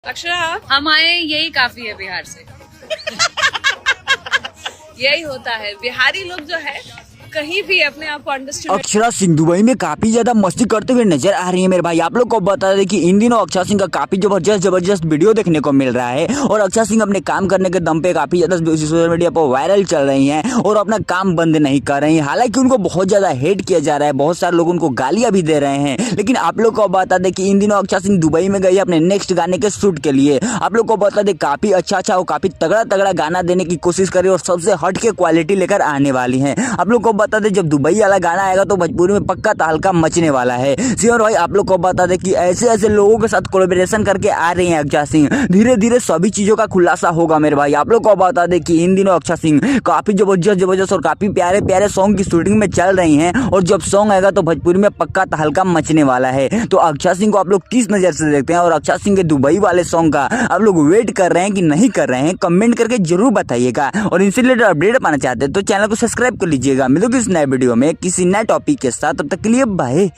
अक्षरा हम आए यही काफी है बिहार से। यही होता है, बिहारी लोग जो है कहीं भी अपने आप को अंडरस्टैंड। अक्षरा सिंह दुबई में काफी ज्यादा मस्ती करते हुए नजर आ रही है मेरे भाई। आप लोग को बता दें कि इन दिनों अक्षरा सिंह का काफी जबरदस्त वीडियो देखने को मिल रहा है और अक्षरा सिंह अपने काम करने के दम पे काफी ज्यादा सोशल मीडिया पर वायरल चल रही हैं और अपना काम बंद नहीं कर रही हैं। हालांकि उनको बहुत ज्यादा हेट किया जा रहा है, बहुत सारे लोग उनको गालियां भी दे रहे हैं, लेकिन आप लोग को बता दें कि इन दिनों अक्षरा सिंह दुबई में गई अपने नेक्स्ट गाने के शूट के लिए। आप लोग को बता दें काफी अच्छा और काफी तगड़ा गाना देने की कोशिश करी और सबसे हट के क्वालिटी लेकर आने वाली है। आप लोग को बता दें जब दुबई वाला गाना आएगा तो भोजपुरी में पक्का तहलका मचने वाला है। सिमर भाई आप लोग को बता दें कि ऐसे लोगों के साथ कोलैबोरेशन करके आ रही हैं अक्षरा सिंह। धीरे धीरे सभी चीजों का खुलासा होगा मेरे भाई। आप लोग को बता दें कि इन दिनों अक्षरा सिंह काफी जबरदस्त और काफी प्यारे सॉन्ग की शूटिंग में चल रही हैं और जब सॉन्ग आएगा तो भोजपुरी में पक्का तहलका मचने वाला है। तो अक्षरा सिंह को आप लोग किस नजर से देखते हैं और अक्षरा सिंह के दुबई वाले सॉन्ग का आप लोग वेट कर रहे हैं कि नहीं कर रहे हैं, कमेंट करके जरूर बताइएगा। और इनसे रिलेटेड अपडेट पाना चाहते हैं तो चैनल को सब्सक्राइब कर लीजिएगा। मिलोगे इस नए वीडियो में किसी नए टॉपिक के साथ, तब तक के लिए बाय।